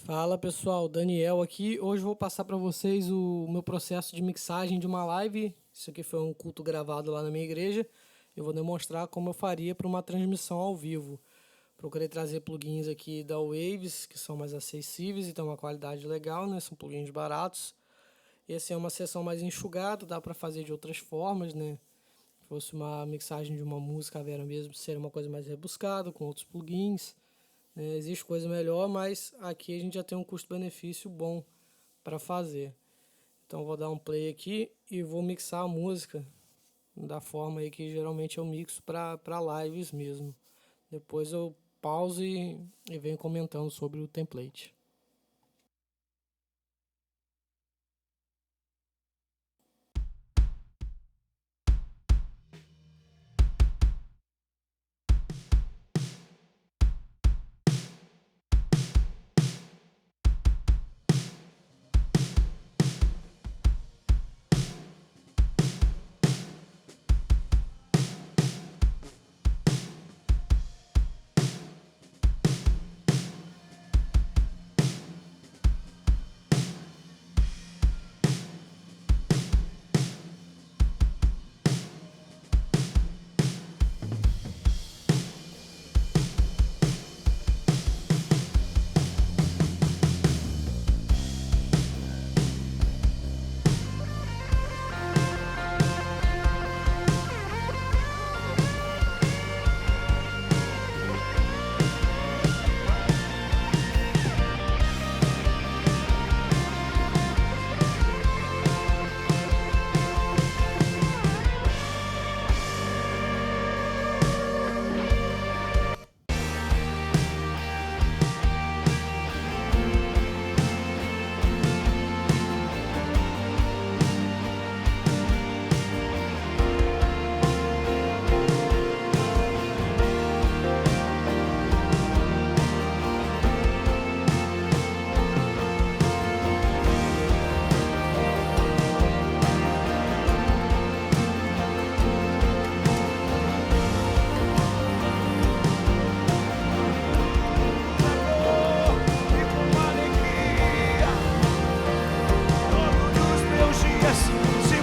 Fala pessoal, Daniel aqui. Hoje eu vou passar para vocês o meu processo de mixagem de uma live. Isso aqui foi um culto gravado lá na minha igreja. Eu vou demonstrar como eu faria para uma transmissão ao vivo. Procurei trazer plugins aqui da Waves, que são mais acessíveis e tem uma qualidade legal, né? São plugins baratos. Essa é uma sessão mais enxugada, dá para fazer de outras formas, né? Se fosse uma mixagem de uma música, a Vera mesmo, seria uma coisa mais rebuscada, com outros plugins. Existe coisa melhor, mas aqui a gente já tem um custo-benefício bom para fazer. Então eu vou dar um play aqui e vou mixar a música da forma aí que geralmente eu mixo para lives mesmo. Depois eu pauso e venho comentando sobre o template.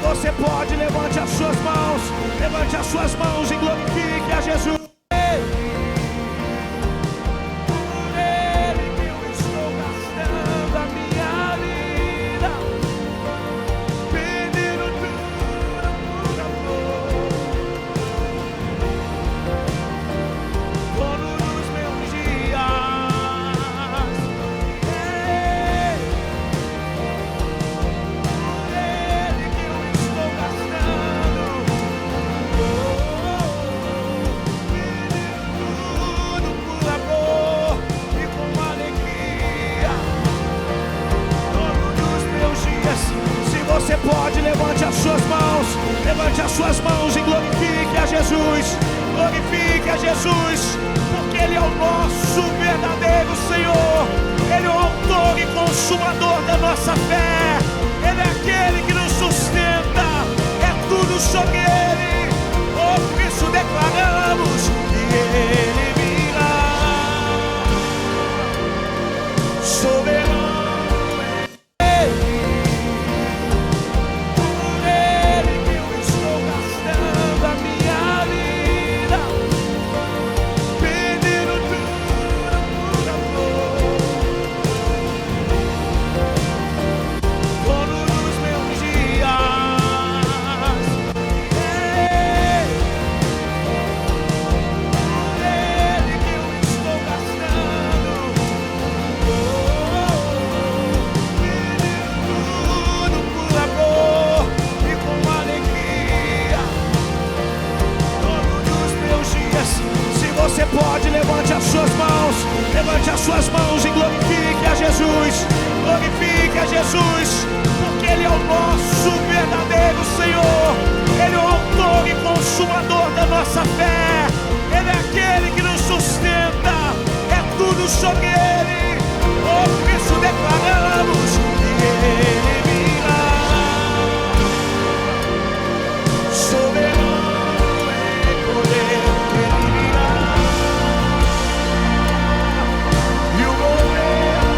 Você pode, levante as suas mãos e glorifique a Jesus. Por Ele que eu estou gastando a minha vida, pedindo tudo por amor. Dono dos meus dias, você pode, levante as suas mãos e glorifique a Jesus, porque Ele é o nosso verdadeiro Senhor, Ele é o autor e consumador da nossa fé, Ele é aquele que nos sustenta, é tudo sobre Ele, por isso declaramos que Ele virá, soberano. Você pode, levante as suas mãos e glorifique a Jesus, porque Ele é o nosso verdadeiro Senhor, Ele é o autor e consumador da nossa fé, Ele é aquele que nos sustenta, é tudo sobre Ele, por isso declaramos que Ele virá, soberano em poder. E o governo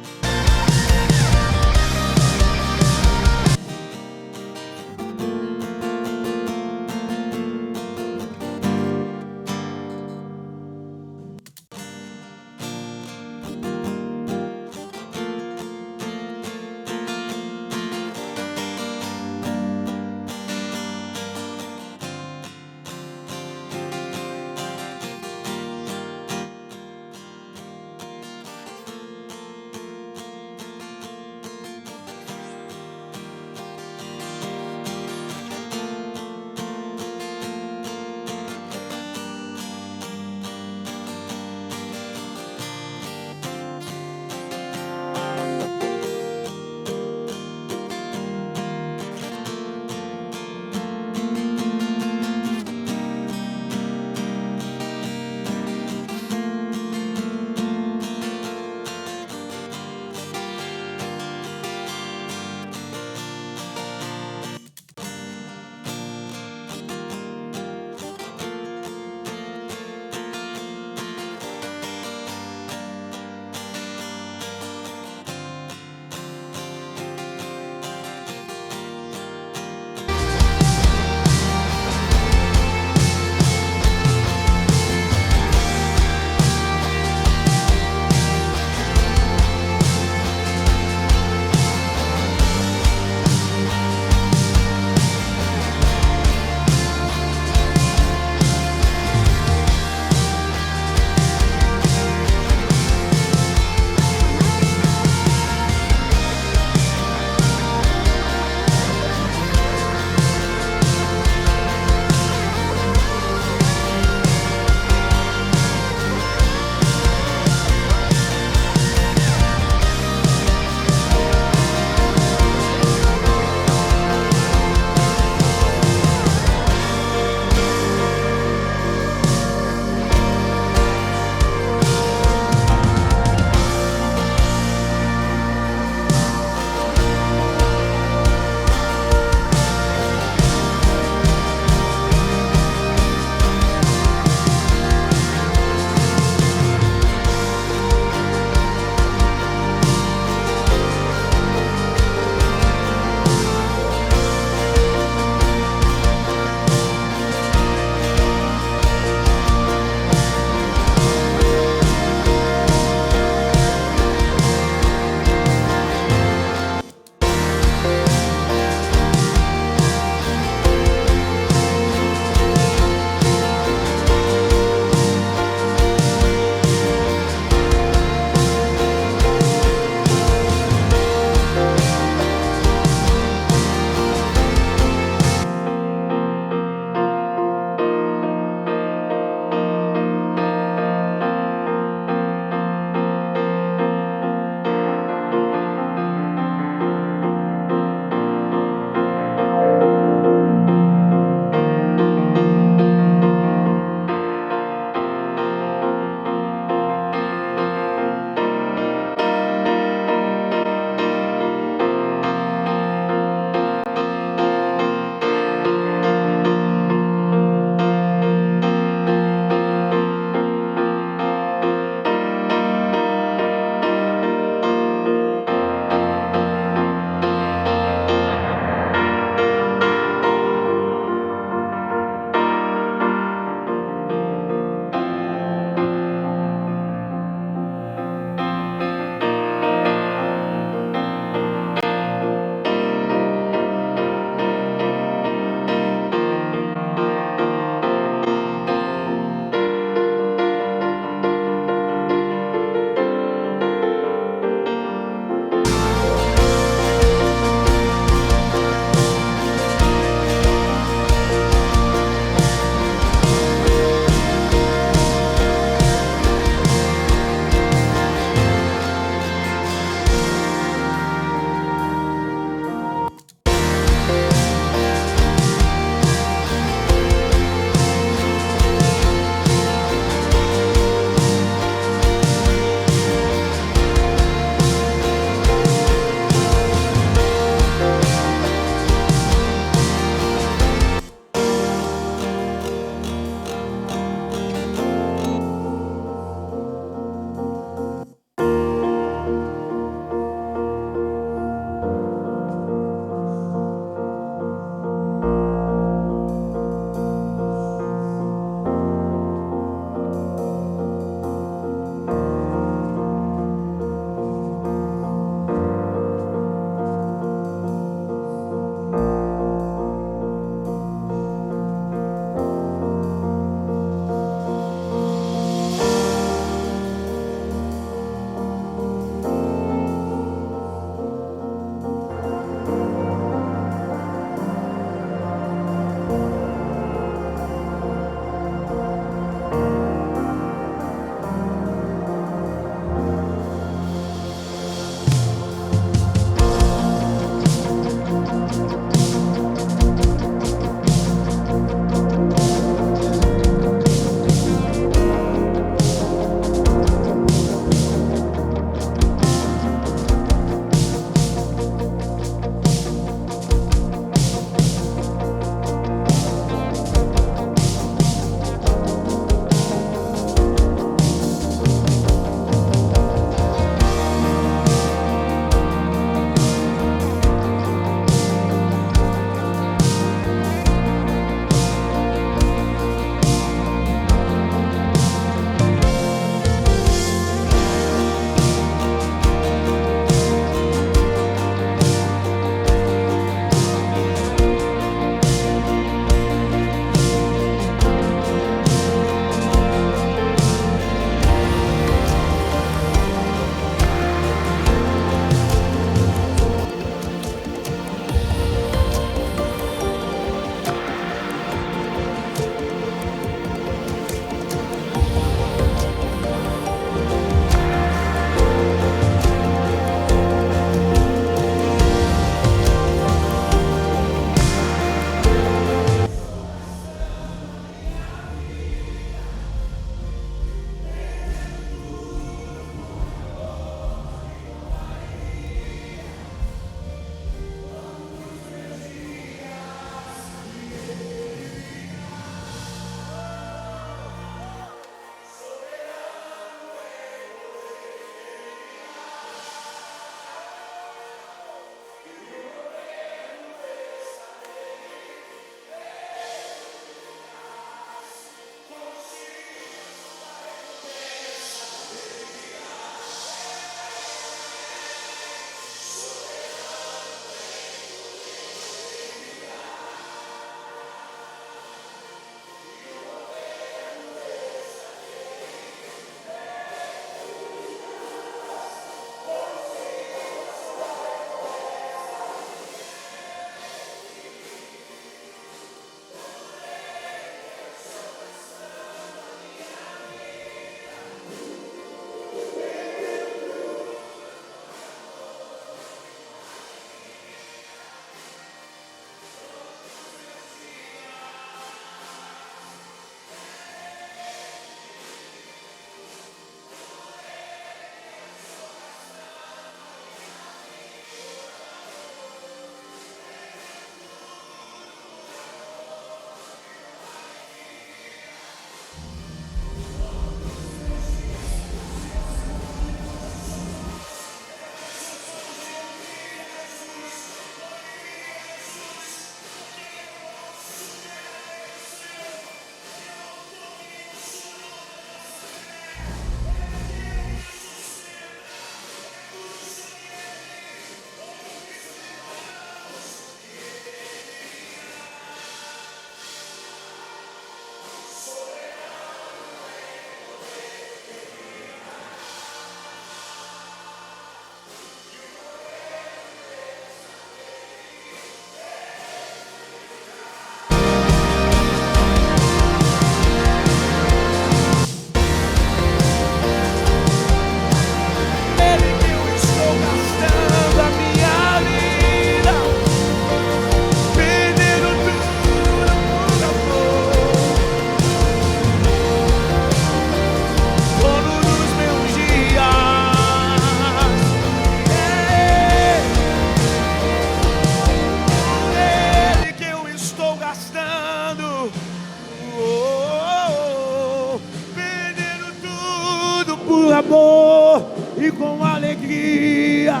alegria,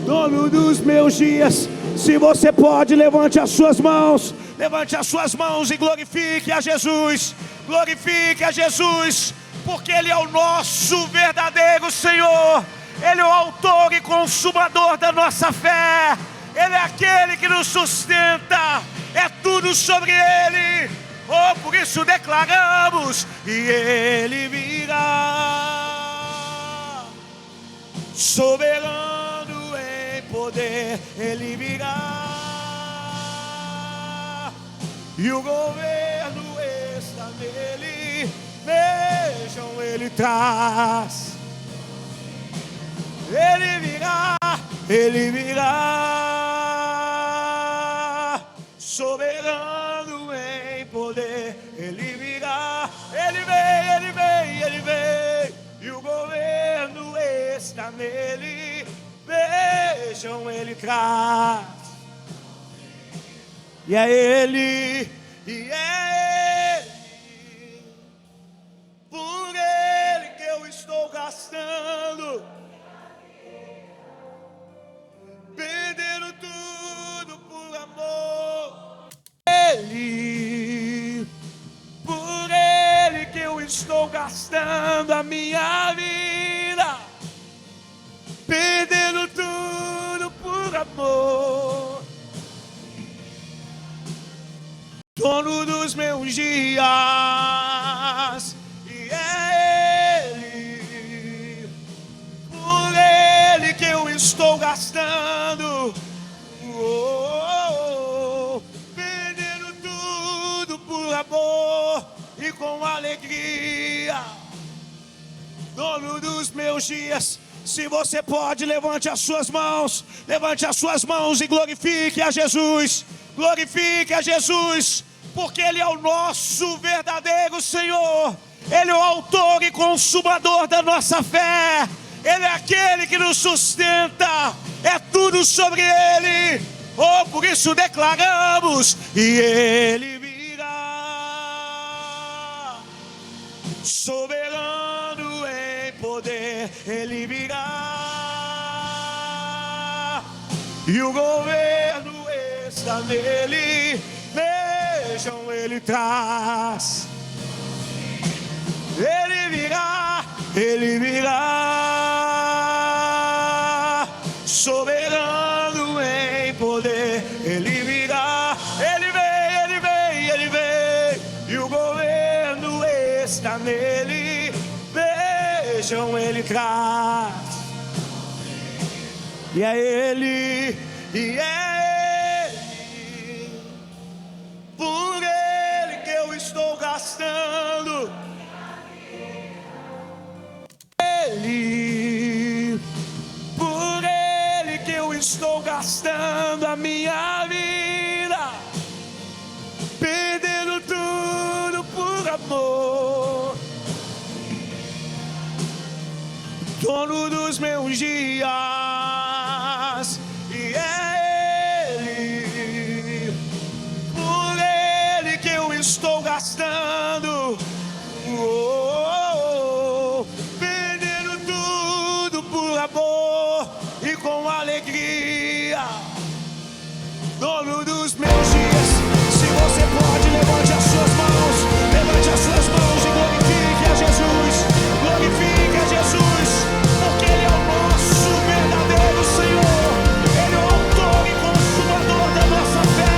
dono dos meus dias. Se você pode, levante as suas mãos. Levante as suas mãos e glorifique a Jesus. Glorifique a Jesus, porque Ele é o nosso verdadeiro Senhor. Ele é o autor e consumador da nossa fé. Ele é aquele que nos sustenta. É tudo sobre Ele. Oh, por isso declaramos: e Ele virá, soberano em poder. Ele virá, e o governo está nele. Vejam, Ele traz. Ele virá, Ele virá, soberano em poder. Ele virá, Ele vem, Ele vem, Ele vem, e o governo está nele. Vejam, Ele traz. E é Ele, e é Ele, por Ele que eu estou gastando, perdendo tudo por amor. Ele, por Ele que eu estou gastando a minha vida, perdendo tudo por amor. Dono dos meus dias, e é Ele, por Ele que eu estou gastando, perdendo tudo por amor e com alegria. Dono dos meus dias, se você pode, levante as suas mãos. Levante as suas mãos e glorifique a Jesus. Glorifique a Jesus, porque Ele é o nosso verdadeiro Senhor. Ele é o autor e consumador da nossa fé. Ele é aquele que nos sustenta. É tudo sobre Ele. Oh, por isso declaramos: e Ele virá, soberano em poder. Ele virá, e o governo está nele. Vejam, Ele traz. Ele virá, Ele virá, soberano em poder. Ele virá, Ele vem, Ele vem, Ele vem, e o governo está nele. Vejam, Ele traz. E é Ele, e é Ele, por Ele que eu estou gastando. Ele, por Ele que eu estou gastando a minha vida, perdendo tudo por amor. Dono dos meus dias, e é Ele, por Ele que eu estou gastando, perdendo tudo por amor e com alegria. Dono dos meus dias, se você pode, levante as suas mãos. Levante as suas mãos e glorifique a Jesus. Glorifique a Jesus, porque Ele é o nosso verdadeiro Senhor. Ele é o autor e consumador da nossa fé.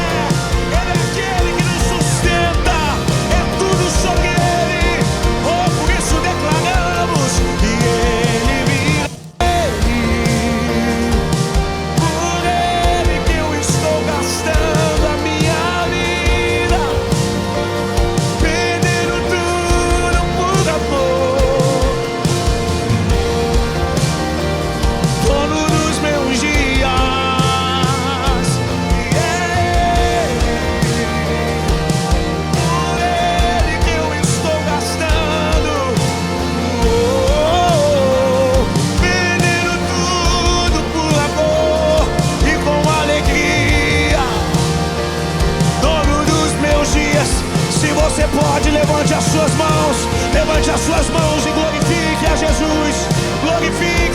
Ele é aquele que nos sustenta. É tudo sobre Ele. Oh, por isso declaramos: e Ele virá. Por Ele que eu estou gastando a minha vida, perdendo tudo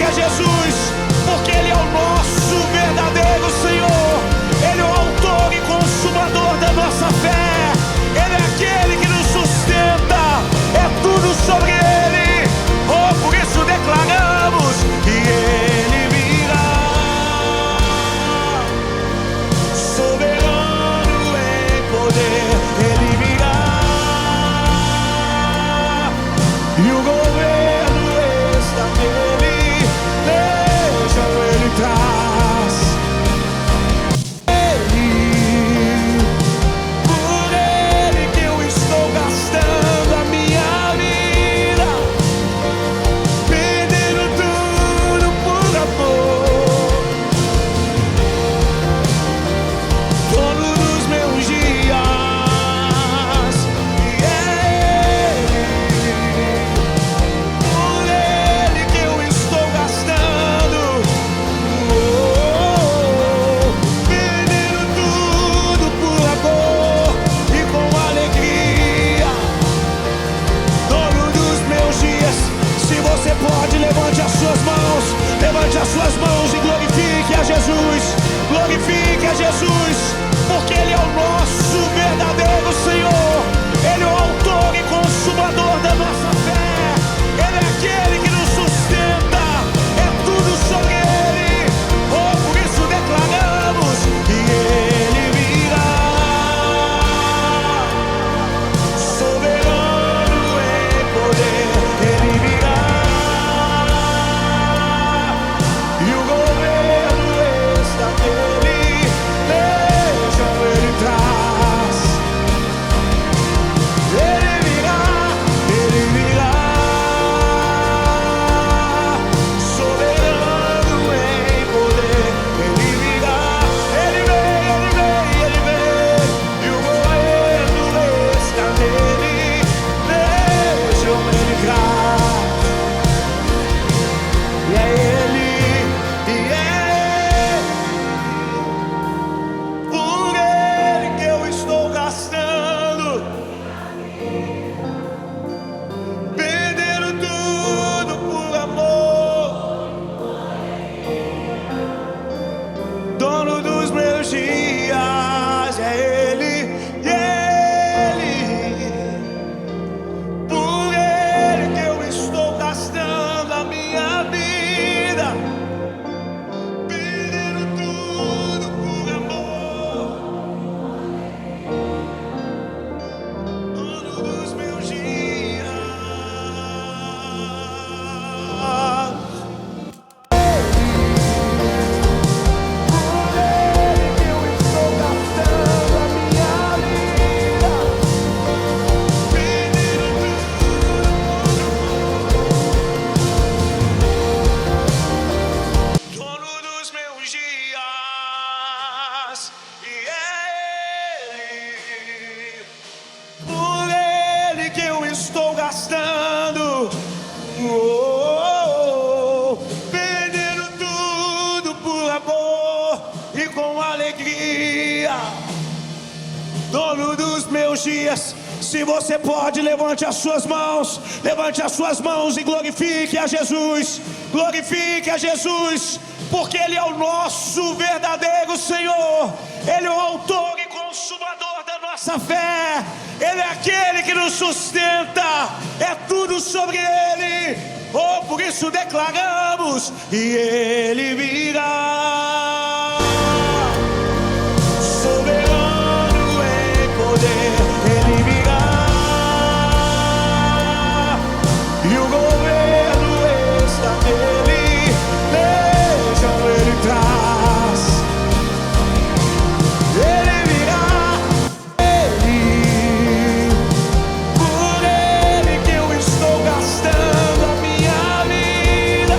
a Jesus, porque Ele é o nosso verdadeiro Senhor. Ele é o autor e consumador da nossa fé. Ele é aquele que nos sustenta. É tudo sobre Ele. Oh, por isso declaramos que Ele virá, soberano em poder. Ele virá e o governo está nele. Deixa Ele traz. Por Ele que eu estou gastando a minha vida, perdendo tudo por amor, dono dos meus dias. E é Ele, por Ele que eu estou gastando, perdendo tudo por amor e com alegria, dono dos meus dias. Se você pode, levante as suas mãos, levante as suas mãos e glorifique a Jesus, glorifique a Jesus, porque Ele é o nosso verdadeiro Senhor. Ele é o autor e consumador da nossa fé. Ele é aquele que nos sustenta. É tudo sobre Ele. Oh, por isso declaramos que Ele virá, soberano em poder. Ele virá e o governo está nele. Deixa Ele traz. Ele virá, soberano em poder. Ele virá, Ele vem, e o governo está nele. Deixa Ele traz. E é Ele, por Ele que eu estou gastando, perdendo tudo por amor, dono dos meus dias. É Ele, por Ele que eu estou gastando a minha vida, perdendo tudo por amor, dono dos meus dias. Por Ele que eu estou gastando a minha vida, perdendo tudo por amor, dono dos meus dias. E é Ele, por Ele que eu estou gastando, perdendo tudo por amor e com alegria, dono dos meus dias. Se você pode, levante as suas mãos e glorifique a Jesus, glorifique a Jesus, porque Ele é o nosso verdadeiro Senhor. Ele é o autor e consumador da nossa fé. Ele é aquele que nos sustenta. É tudo sobre Ele. Oh, por isso declaramos e Ele virá, soberano em poder. Ele virá e o governo está nele. Deixa Ele traz. Ele virá, por Ele que eu estou gastando a minha vida,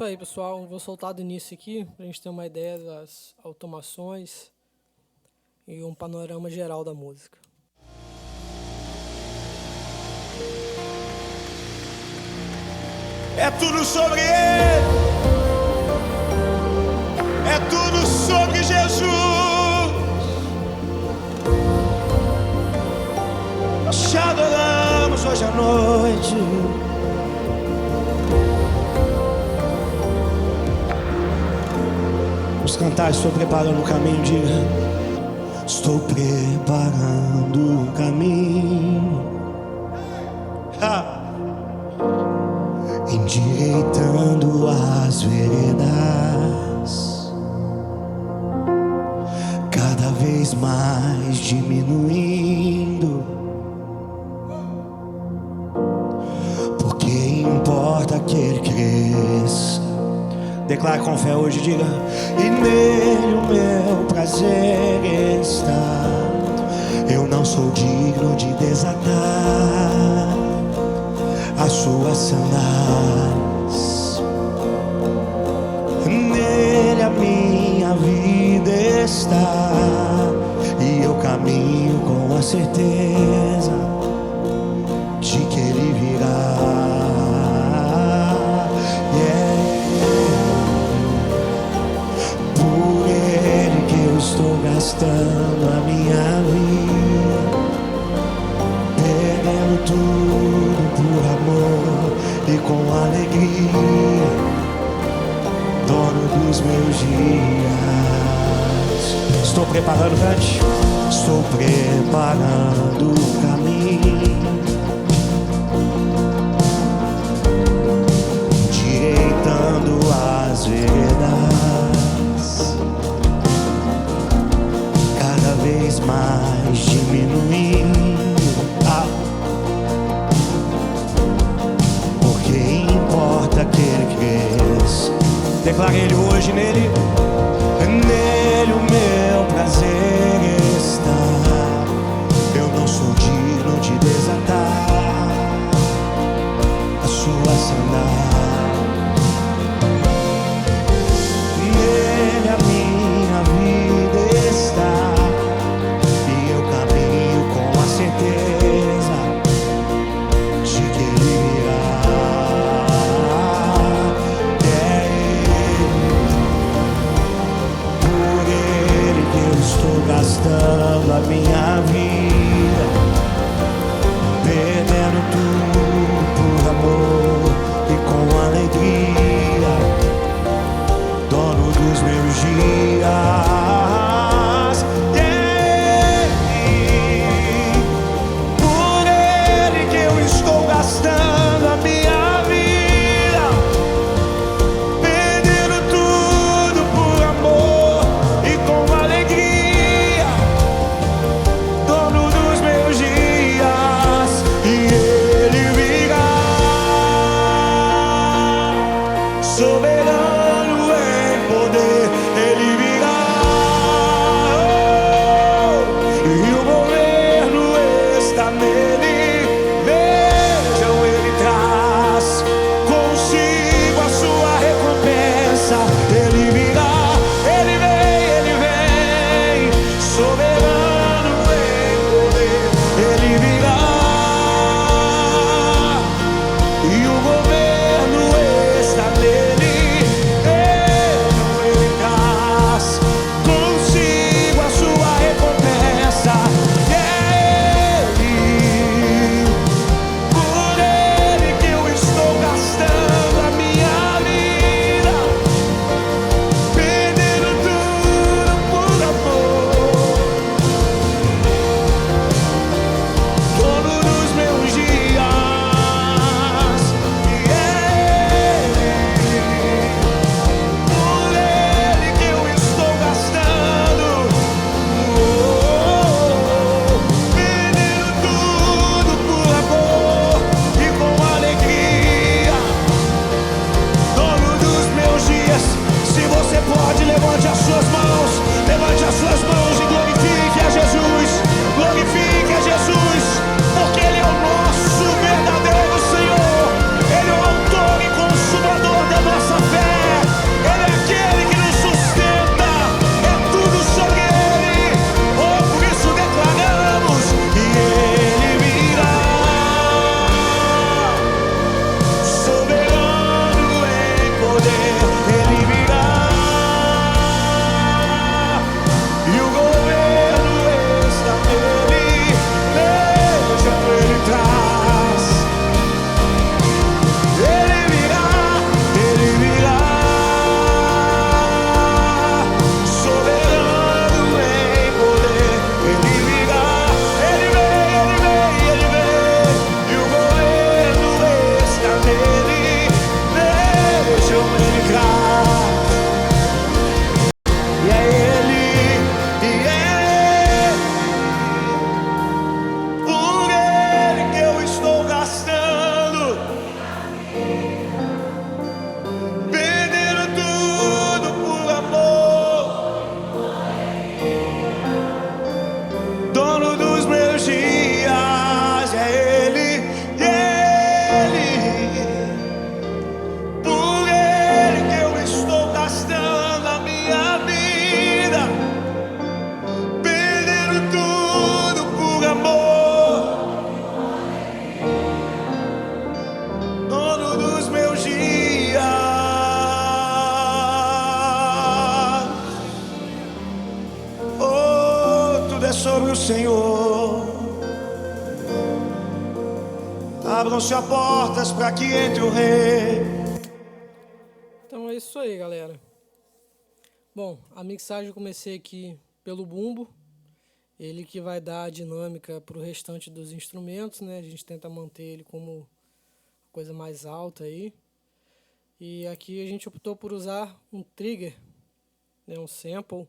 isso aí, pessoal. Vou soltar do início aqui, pra gente ter uma ideia das automações e um panorama geral da música. É tudo sobre Ele, é tudo sobre Jesus. Te adoramos hoje à noite. Vamos cantar, estou preparando o caminho, diga. Estou preparando o caminho, endireitando as veredas, cada vez mais diminuindo, porque importa que Ele cresça. Declare com fé hoje, diga. E nele o meu prazer está. Eu não sou digno de desatar as suas sandálias. Nele a minha vida está, e eu caminho com a certeza de que Ele virá. Por Ele que eu estou gastando a minha vida, perdendo tudo por amor e com alegria, dono dos meus dias. Estou preparando, cante. Estou preparando o caminho, endireitando as veredas, cada vez mais diminuindo, porque importa que Ele cresça. Declare Ele hoje, nele o meu prazer está. Eu não sou digno de desatar a sua sandália. Nele a minha vida está, e eu caminho com a certeza de que Ele virá. Estou gastando a minha vida, perdendo tudo por amor e com alegria, dono dos meus dias. Por Ele que eu estou gastando a minha vida, perdendo tudo por amor e com alegria, dono é sobre o Senhor. Abram-se as portas para que entre o Rei. Então é isso aí, galera. Bom, a mixagem eu comecei aqui pelo bumbo. Ele que vai dar a dinâmica para o restante dos instrumentos, né? A gente tenta manter ele como coisa mais alta aí. E aqui a gente optou por usar um trigger, né? Um sample,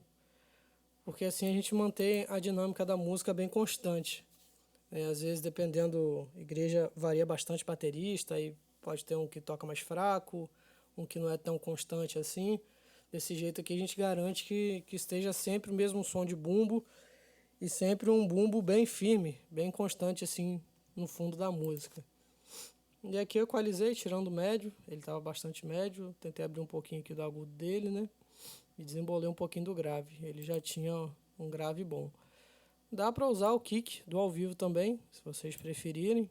porque assim a gente mantém a dinâmica da música bem constante. Às vezes, dependendo, a igreja varia bastante baterista, aí pode ter um que toca mais fraco, um que não é tão constante assim. Desse jeito aqui a gente garante que esteja sempre o mesmo som de bumbo e sempre um bumbo bem firme, bem constante assim no fundo da música. E aqui eu equalizei, tirando o médio, ele estava bastante médio, tentei abrir um pouquinho aqui do agudo dele, né? E desembolei um pouquinho do grave, ele já tinha um grave bom. Dá para usar o kick do ao vivo também, se vocês preferirem.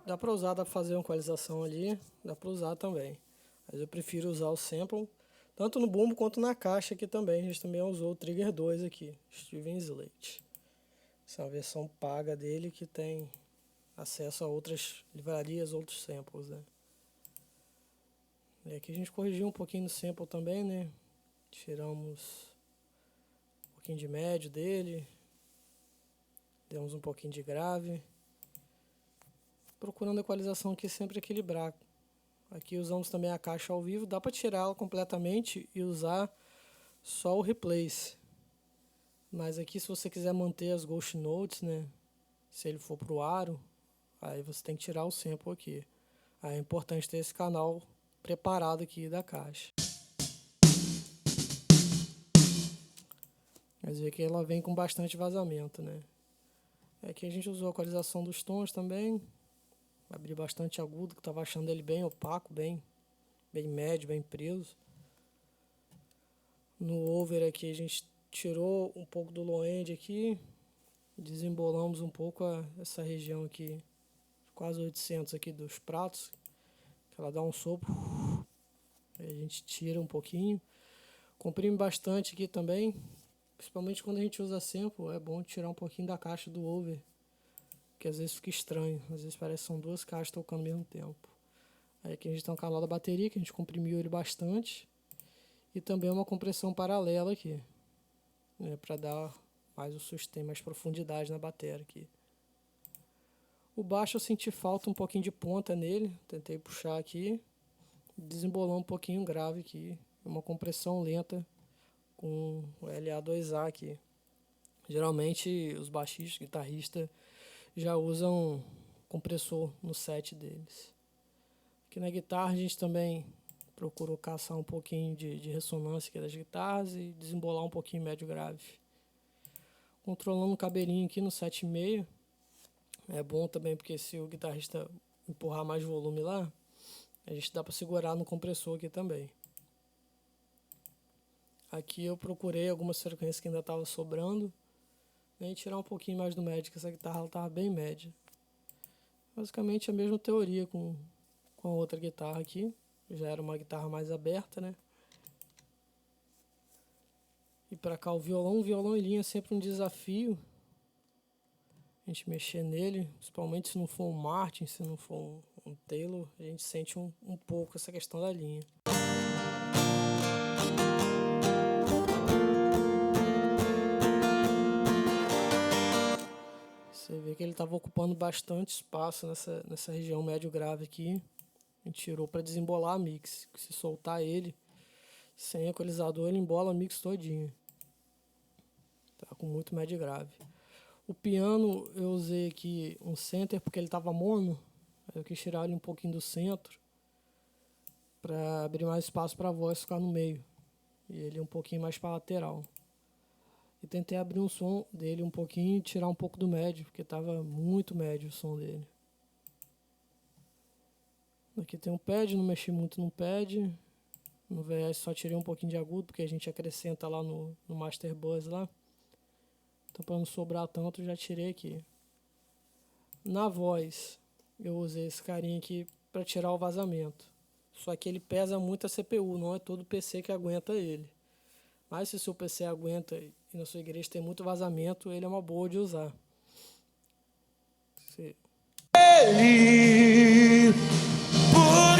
Dá para usar, dá para fazer uma equalização ali, dá para usar também. Mas eu prefiro usar o sample, tanto no bumbo quanto na caixa aqui também. A gente também usou o Trigger 2 aqui, Steven Slate. Essa é uma versão paga dele que tem acesso a outras livrarias, outros samples, né? E aqui a gente corrigiu um pouquinho no sample também, né? Tiramos um pouquinho de médio dele, demos um pouquinho de grave. Procurando a equalização aqui sempre equilibrar. Aqui usamos também a caixa ao vivo, dá para tirar ela completamente e usar só o replace. Mas aqui se você quiser manter as Ghost Notes, né, se ele for pro aro, aí você tem que tirar o sample aqui. Aí é importante ter esse canal preparado aqui da caixa. Mas vê que ela vem com bastante vazamento, né. Aqui a gente usou a equalização dos tons também. Abri bastante agudo, que estava achando ele bem opaco, bem médio, bem preso. No over aqui a gente tirou um pouco do low end aqui, desembolamos um pouco essa região aqui, quase 800 aqui dos pratos, que ela dá um sopro, aí a gente tira um pouquinho, comprime bastante aqui também, principalmente quando a gente usa sample, é bom tirar um pouquinho da caixa do over, que às vezes fica estranho, às vezes parece que são duas caixas tocando ao mesmo tempo. Aí aqui a gente tem um canal da bateria, que a gente comprimiu ele bastante, e também uma compressão paralela aqui, né, para dar mais o sustain, mais profundidade na bateria aqui. O baixo eu senti falta um pouquinho de ponta nele, tentei puxar aqui, desembolar um pouquinho grave aqui, uma compressão lenta com o LA2A aqui. Geralmente os baixistas, guitarristas, já usam compressor no set deles. Aqui na guitarra a gente também procurou caçar um pouquinho de ressonância aqui das guitarras e desembolar um pouquinho médio grave. Controlando o cabelinho aqui no 7,5. É bom também porque se o guitarrista empurrar mais volume lá, a gente dá para segurar no compressor aqui também. Aqui eu procurei algumas frequências que ainda estavam sobrando, e tirar um pouquinho mais do médio, que essa guitarra estava bem média. Basicamente a mesma teoria com a outra guitarra aqui. Já era uma guitarra mais aberta, né? E para cá o violão em linha é sempre um desafio. A gente mexer nele, principalmente se não for um Martin, se não for um Taylor, a gente sente um pouco essa questão da linha. Você vê que ele estava ocupando bastante espaço nessa região médio grave aqui. A gente tirou para desembolar a mix. Se soltar ele sem equalizador, ele embola a mix todinha. Tá com muito médio grave. O piano eu usei aqui um center porque ele estava mono. Aí eu quis tirar ele um pouquinho do centro para abrir mais espaço para a voz ficar no meio. E ele um pouquinho mais para lateral. E tentei abrir um som dele um pouquinho e tirar um pouco do médio, porque estava muito médio o som dele. Aqui tem um pad, não mexi muito no pad. No VS só tirei um pouquinho de agudo, porque a gente acrescenta lá no Master Buzz lá. Então para não sobrar tanto, já tirei aqui. Na voz, eu usei esse carinha aqui para tirar o vazamento. Só que ele pesa muito a CPU, não é todo PC que aguenta ele. Mas se o seu PC aguenta e na sua igreja tem muito vazamento, ele é uma boa de usar. Por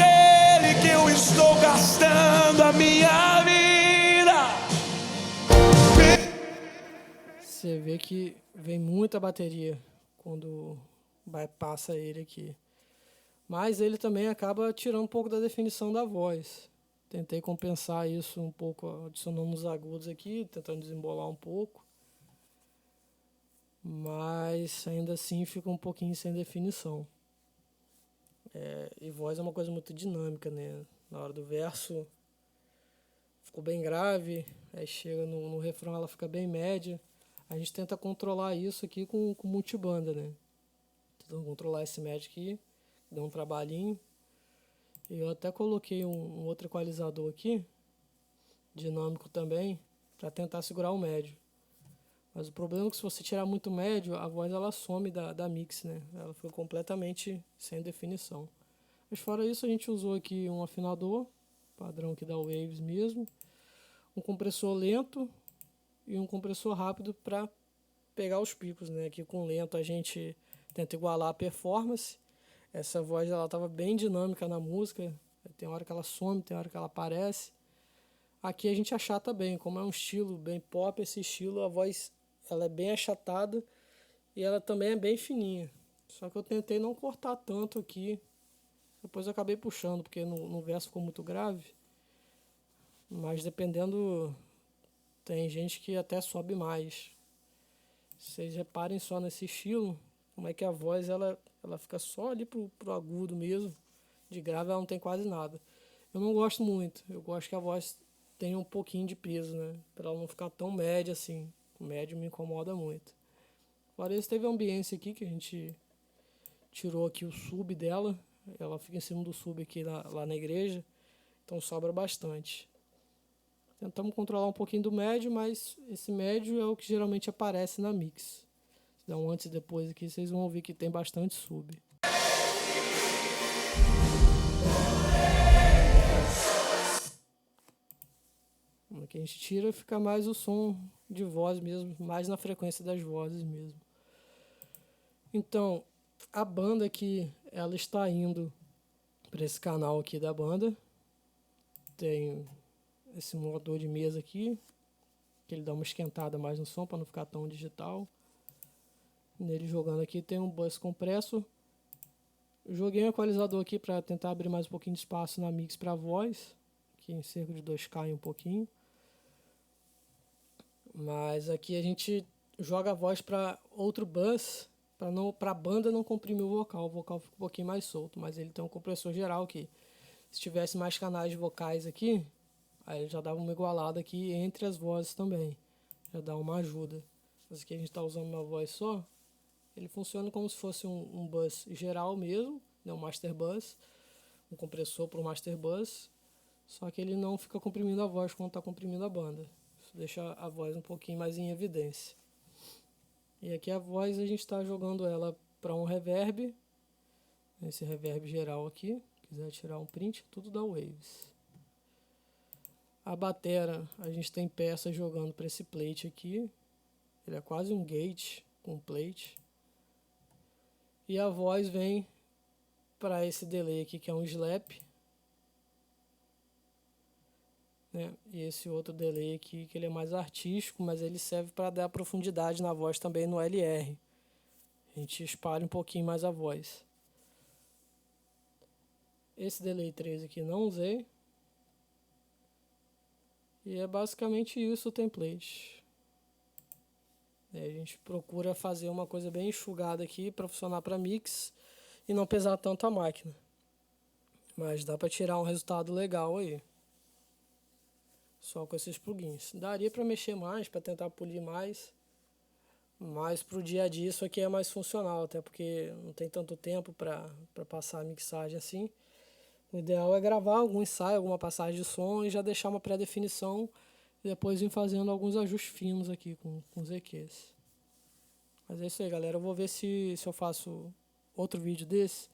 ele que eu estou gastando a minha vida. Você vê que vem muita bateria quando passa ele aqui. Mas ele também acaba tirando um pouco da definição da voz. Tentei compensar isso um pouco, adicionando os agudos aqui, tentando desembolar um pouco. Mas ainda assim fica um pouquinho sem definição. E voz é uma coisa muito dinâmica, né? Na hora do verso ficou bem grave, aí chega no refrão ela fica bem média. A gente tenta controlar isso aqui com multibanda, né? Tentando controlar esse médio aqui, dá um trabalhinho. Eu até coloquei um outro equalizador aqui, dinâmico também, para tentar segurar o médio. Mas o problema é que se você tirar muito médio, a voz ela some da mix, né? Ela fica completamente sem definição. Mas fora isso, a gente usou aqui um afinador, padrão aqui da Waves mesmo, um compressor lento e um compressor rápido para pegar os picos, né? Aqui com lento a gente tenta igualar a performance. Essa voz ela estava bem dinâmica na música, tem hora que ela some, tem hora que ela aparece. Aqui a gente achata bem, como é um estilo bem pop, esse estilo, a voz ela é bem achatada e ela também é bem fininha. Só que eu tentei não cortar tanto aqui, depois eu acabei puxando, porque no verso ficou muito grave. Mas dependendo, tem gente que até sobe mais. Vocês reparem só nesse estilo, como é que a voz ela fica só ali pro agudo mesmo. De grave ela não tem quase nada. Eu não gosto muito. Eu gosto que a voz tenha um pouquinho de peso, né? Para ela não ficar tão média assim. O médio me incomoda muito. Agora esse teve a ambiência aqui que a gente tirou aqui o sub dela. Ela fica em cima do sub aqui lá na igreja. Então sobra bastante. Tentamos controlar um pouquinho do médio, mas esse médio é o que geralmente aparece na mix. Se dá um antes e depois aqui, vocês vão ouvir que tem bastante sub. Aqui a gente tira, fica mais o som de voz mesmo, mais na frequência das vozes mesmo. Então, a banda aqui, ela está indo para esse canal aqui da banda. Tem esse motor de mesa aqui, que ele dá uma esquentada mais no som para não ficar tão digital. Nele jogando aqui tem um bus compressor. Joguei um equalizador aqui para tentar abrir mais um pouquinho de espaço na mix para voz, aqui em cerca de 2K e um pouquinho. Mas aqui a gente joga a voz para outro bus, para a banda não comprimir o vocal fica um pouquinho mais solto, mas ele tem um compressor geral aqui. Se tivesse mais canais vocais aqui, aí ele já dava uma igualada aqui entre as vozes também, já dá uma ajuda. Mas aqui a gente está usando uma voz só, ele funciona como se fosse um bus geral mesmo, né, um master bus, um compressor para o master bus, só que ele não fica comprimindo a voz quando está comprimindo a banda. Isso deixa a voz um pouquinho mais em evidência. E aqui a voz a gente está jogando ela para um reverb, esse reverb geral aqui, se quiser tirar um print, tudo da Waves. A batera, a gente tem peça jogando para esse plate aqui, ele é quase um gate com plate. E a voz vem para esse delay aqui que é um slap, né? E esse outro delay aqui que ele é mais artístico, mas ele serve para dar profundidade na voz também no LR. A gente espalha um pouquinho mais a voz. Esse Delay 3 aqui não usei. E é basicamente isso o template. A gente procura fazer uma coisa bem enxugada aqui para funcionar para mix e não pesar tanto a máquina. Mas dá para tirar um resultado legal aí. Só com esses plugins. Daria para mexer mais, para tentar polir mais. Mas pro dia a dia isso aqui é mais funcional, até porque não tem tanto tempo para passar a mixagem assim. O ideal é gravar algum ensaio, alguma passagem de som e já deixar uma pré-definição e depois ir fazendo alguns ajustes finos aqui com os EQs. Mas é isso aí, galera. Eu vou ver se eu faço outro vídeo desse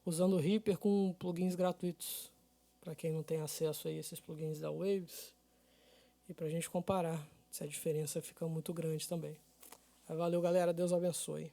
usando o Reaper com plugins gratuitos. Para quem não tem acesso a esses plugins da Waves. E para a gente comparar se a diferença fica muito grande também. Valeu, galera. Deus abençoe.